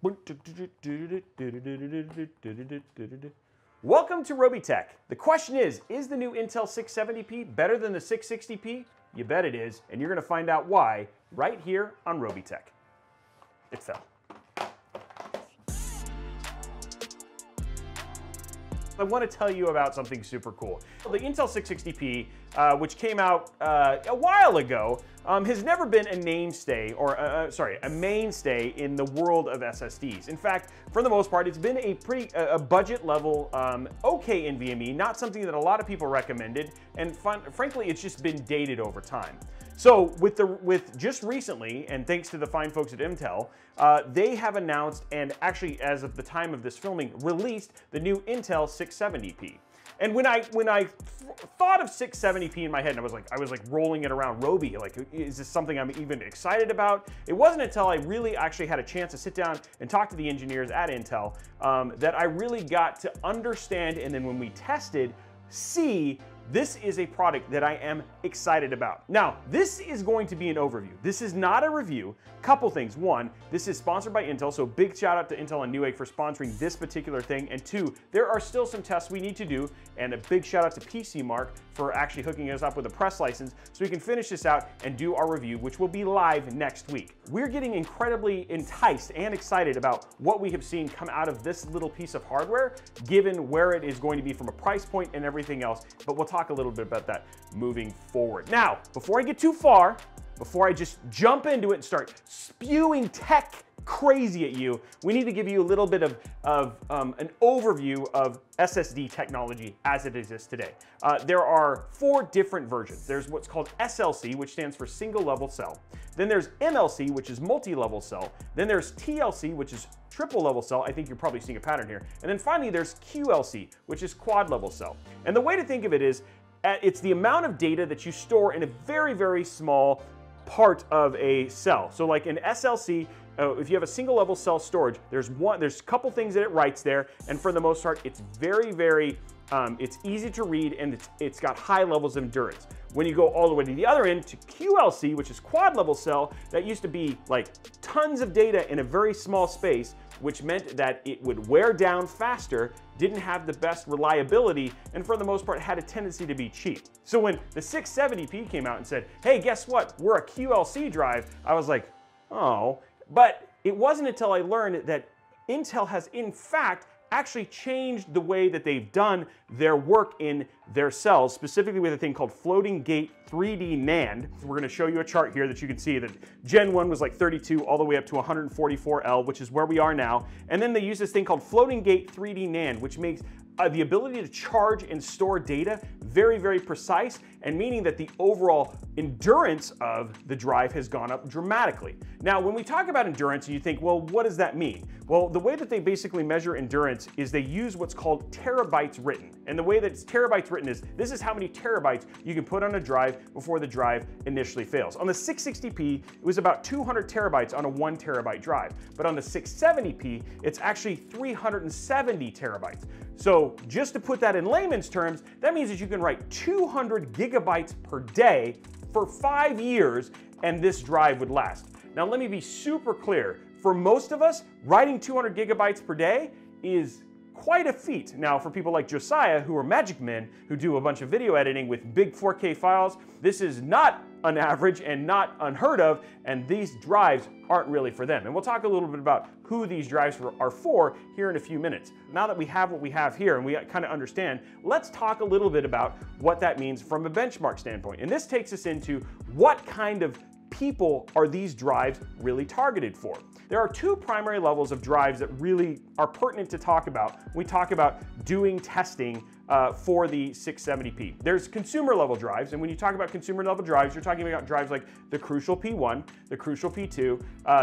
Welcome to Robeytech. The question is the new Intel 670p better than the 660p? You bet it is, and you're going to find out why right here on Robeytech. It fell. I want to tell you about something super cool. The Intel 660p, which came out a while ago, has never been a mainstay, or a mainstay in the world of SSDs. In fact, for the most part, it's been a pretty budget level, okay NVMe, not something that a lot of people recommended, and frankly, it's just been dated over time. So with just recently, and thanks to the fine folks at Intel, they have announced, and actually as of the time of this filming, released the new Intel 670p. And when I thought of 670p in my head, and I was like rolling it around Robey, like, is this something I'm even excited about? It wasn't until I really actually had a chance to sit down and talk to the engineers at Intel that I really got to understand, and then when we tested, see this is a product that I am excited about. Now, this is going to be an overview. This is not a review. Couple things. One, this is sponsored by Intel, so big shout out to Intel and Newegg for sponsoring this particular thing. And two, there are still some tests we need to do, and a big shout out to PC Mark for actually hooking us up with a press license so we can finish this out and do our review, which will be live next week. We're getting incredibly enticed and excited about what we have seen come out of this little piece of hardware, given where it is going to be from a price point and everything else, but we'll talk a little bit about that moving forward. Now, before I get too far, before I just jump into it and start spewing tech crazy at you, we need to give you a little bit of an overview of SSD technology as it exists today. There are 4 different versions. There's what's called SLC, which stands for single level cell. Then there's MLC, which is multi-level cell. Then there's TLC, which is triple level cell. I think you're probably seeing a pattern here. And then finally there's QLC, which is quad level cell. And the way to think of it is, it's the amount of data that you store in a very, very small part of a cell. So like in SLC, if you have a single level cell storage, there's a couple things that it writes there, and for the most part, it's very, very, it's easy to read, and it's got high levels of endurance. When you go all the way to the other end, to QLC, which is quad level cell, that used to be like tons of data in a very small space, which meant that it would wear down faster, didn't have the best reliability, and for the most part had a tendency to be cheap. So when the 670p came out and said, hey, guess what? We're a QLC drive, I was like, oh. But it wasn't until I learned that Intel has, in fact, actually changed the way that they've done their work in their cells, specifically with a thing called floating gate 3D NAND. We're going to show you a chart here that you can see that Gen 1 was like 32 all the way up to 144L, which is where we are now. And then they use this thing called floating gate 3D NAND, which makes the ability to charge and store data very, very precise, and meaning that the overall endurance of the drive has gone up dramatically. Now, when we talk about endurance, and you think, well, what does that mean? Well, the way that they basically measure endurance is they use what's called terabytes written. And the way that it's terabytes written is, this is how many terabytes you can put on a drive before the drive initially fails. On the 660p, it was about 200 terabytes on a 1 terabyte drive. But on the 670p, it's actually 370 terabytes. So just to put that in layman's terms, that means that you can write 200 gigabytes per day for 5 years, and this drive would last. Now let me be super clear. For most of us, writing 200 gigabytes per day is quite a feat. Now for people like Josiah, who are magic men, who do a bunch of video editing with big 4K files, this is not an average and not unheard of, and these drives aren't really for them. And we'll talk a little bit about who these drives are for here in a few minutes. Now that we have what we have here and we kind of understand, let's talk a little bit about what that means from a benchmark standpoint. And this takes us into what kind of people are these drives really targeted for. There are 2 primary levels of drives that really are pertinent to talk about when we talk about doing testing for the 670p. There's consumer level drives, and when you talk about consumer level drives, you're talking about drives like the Crucial P1, the Crucial P2,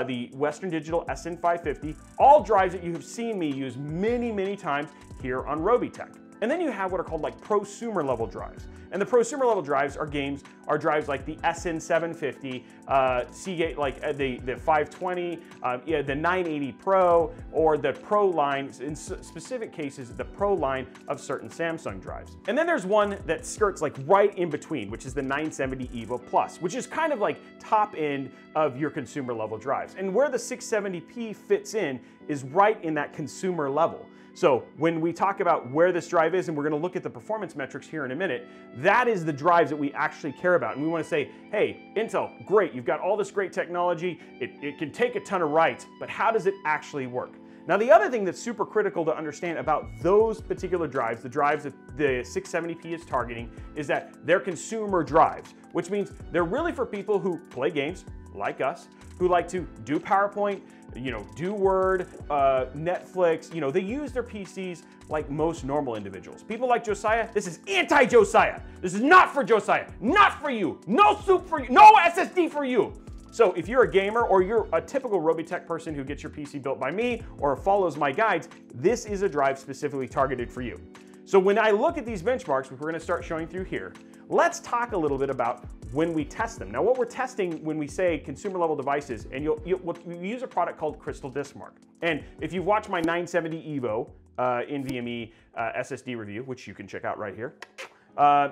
the Western Digital SN550, all drives that you have seen me use many, many times here on Robeytech. And then you have what are called like prosumer level drives. And the prosumer level drives are drives like the SN750, Seagate, like the 520, yeah, the 980 Pro, or the Pro line, in specific cases, the Pro line of certain Samsung drives. And then there's one that skirts like right in between, which is the 970 EVO Plus, which is kind of like top end of your consumer level drives. And where the 670p fits in is right in that consumer level. So when we talk about where this drive is, and we're gonna look at the performance metrics here in a minute, that is the drives that we actually care about. And we wanna say, hey, Intel, great, you've got all this great technology, it can take a ton of writes, but how does it actually work? Now the other thing that's super critical to understand about those particular drives, the drives that the 670p is targeting, is that they're consumer drives, which means they're really for people who play games, like us, who like to do PowerPoint, do Word, Netflix, they use their PCs like most normal individuals. People like Josiah, this is anti-Josiah. This is not for Josiah, not for you, no soup for you, no SSD for you. So if you're a gamer or you're a typical Robeytech person who gets your PC built by me or follows my guides, this is a drive specifically targeted for you. So when I look at these benchmarks, which we're gonna start showing through here, let's talk a little bit about when we test them. Now what we're testing when we say consumer level devices, and we use a product called Crystal Disk Mark. And if you've watched my 970 EVO NVMe SSD review, which you can check out right here,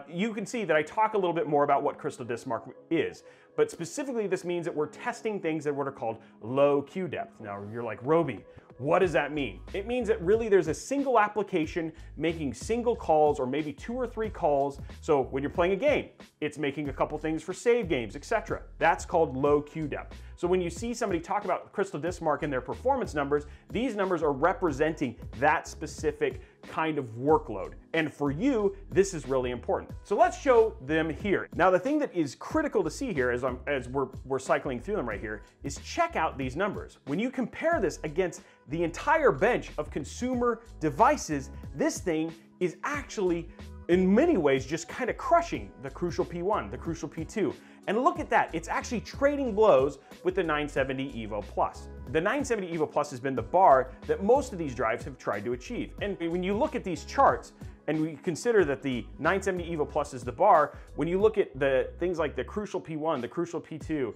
you can see that I talk a little bit more about what Crystal Disk Mark is. But specifically, this means that we're testing things that what are called low queue depth. Now you're like, Robey, what does that mean? It means that really there's a single application making single calls or maybe 2 or 3 calls. So when you're playing a game, it's making a couple things for save games, etc. That's called low queue depth. So when you see somebody talk about Crystal Disk Mark and their performance numbers, these numbers are representing that specific kind of workload. And for you, this is really important. So let's show them here. Now the thing that is critical to see here as we're cycling through them right here is check out these numbers. When you compare this against the entire bench of consumer devices, this thing is actually in many ways just kind of crushing the Crucial P1, the Crucial P2. And look at that, it's actually trading blows with the 970 EVO Plus. The 970 EVO Plus has been the bar that most of these drives have tried to achieve. And when you look at these charts, and we consider that the 970 EVO Plus is the bar, when you look at the things like the Crucial P1, the Crucial P2,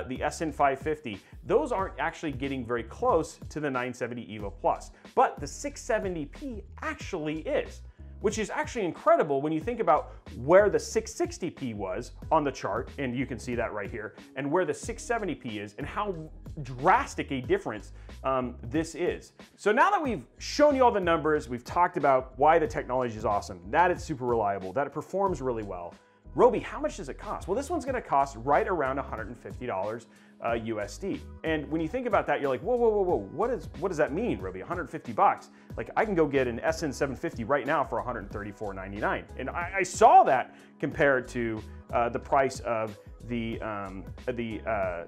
the SN550, those aren't actually getting very close to the 970 EVO Plus. But the 670p actually is, which is actually incredible when you think about where the 660p was on the chart, and you can see that right here, and where the 670p is, and how drastic a difference this is. So now that we've shown you all the numbers, we've talked about why the technology is awesome, that it's super reliable, that it performs really well. Robey, how much does it cost? Well, this one's gonna cost right around $150 USD. And when you think about that, you're like, whoa, whoa, whoa, whoa, what does that mean, Robey? 150 bucks? Like, I can go get an SN750 right now for $134.99. And I saw that compared to the price of the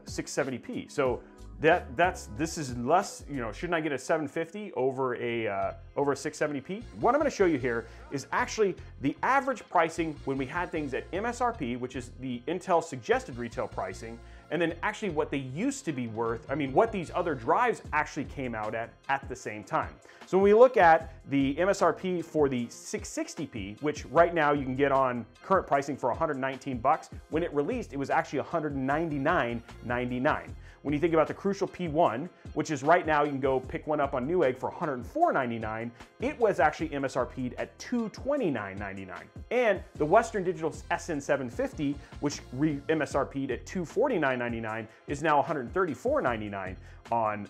670p. So this is less, shouldn't I get a 750 over a 670p? What I'm gonna show you here is actually the average pricing when we had things at MSRP, which is the Intel suggested retail pricing, and then actually what they used to be worth, what these other drives actually came out at the same time. So when we look at the MSRP for the 660p, which right now you can get on current pricing for 119 bucks, when it released, it was actually $199.99. When you think about the Crucial P1, which is right now, you can go pick one up on Newegg for $104.99, it was actually MSRP'd at $229.99. And the Western Digital SN750, which MSRP'd at $249.99, is now $134.99 on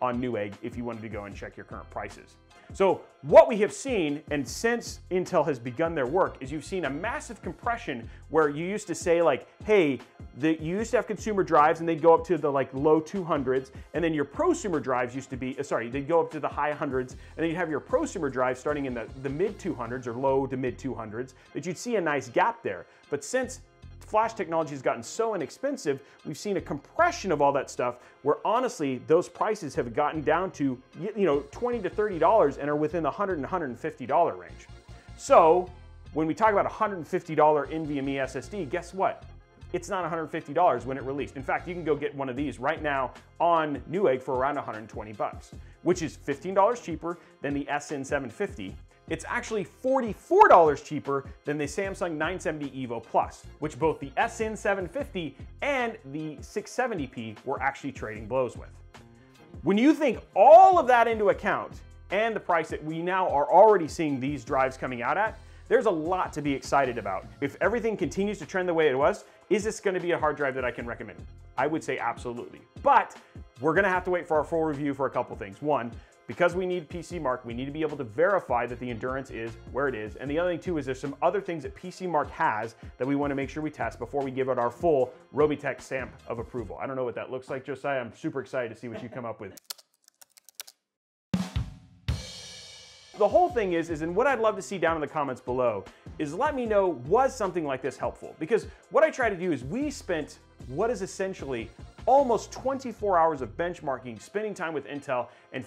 Newegg if you wanted to go and check your current prices. So what we have seen, and since Intel has begun their work, is you've seen a massive compression where you used to say like, hey, you used to have consumer drives and they'd go up to the low 200s, and then your prosumer drives used to be, they'd go up to the high hundreds, and then you'd have your prosumer drives starting in the mid 200s or low to mid 200s, that you'd see a nice gap there. But since flash technology has gotten so inexpensive, we've seen a compression of all that stuff where honestly, those prices have gotten down to $20 to $30 and are within the $100 and $150 range. So when we talk about $150 NVMe SSD, guess what? It's not $150 when it released. In fact, you can go get one of these right now on Newegg for around 120 bucks, which is $15 cheaper than the SN750. It's actually $44 cheaper than the Samsung 970 EVO Plus, which both the SN750 and the 670p were actually trading blows with. When you think all of that into account, and the price that we now are already seeing these drives coming out at, there's a lot to be excited about. If everything continues to trend the way it was, is this going to be a hard drive that I can recommend? I would say absolutely. But we're going to have to wait for our full review for a couple things. One, because we need PC Mark, we need to be able to verify that the endurance is where it is. And the other thing too is there's some other things that PC Mark has that we want to make sure we test before we give it our full Robeytech stamp of approval. I don't know what that looks like, Josiah. I'm super excited to see what you come up with. The whole thing is and what I'd love to see down in the comments below is let me know, was something like this helpful? Because what I try to do is we spent what is essentially almost 24 hours of benchmarking, spending time with Intel, and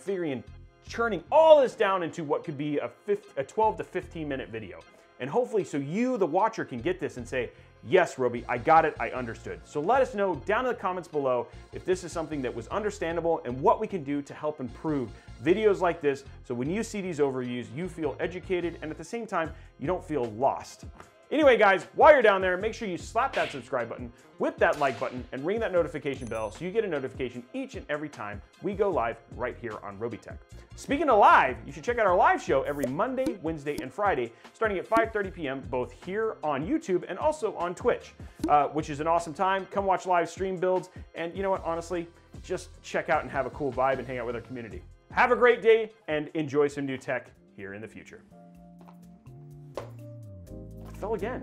churning all this down into what could be a 12 to 15 minute video. And hopefully so you, the watcher, can get this and say, yes, Robey, I got it, I understood. So let us know down in the comments below if this is something that was understandable and what we can do to help improve videos like this, so when you see these overviews, you feel educated and at the same time, you don't feel lost. Anyway, guys, while you're down there, make sure you slap that subscribe button, whip that like button, and ring that notification bell so you get a notification each and every time we go live right here on Robeytech. Speaking of live, you should check out our live show every Monday, Wednesday, and Friday, starting at 5:30 p.m. both here on YouTube and also on Twitch, which is an awesome time. Come watch live stream builds, and you know what, honestly, just check out and have a cool vibe and hang out with our community. Have a great day and enjoy some new tech here in the future. It fell again.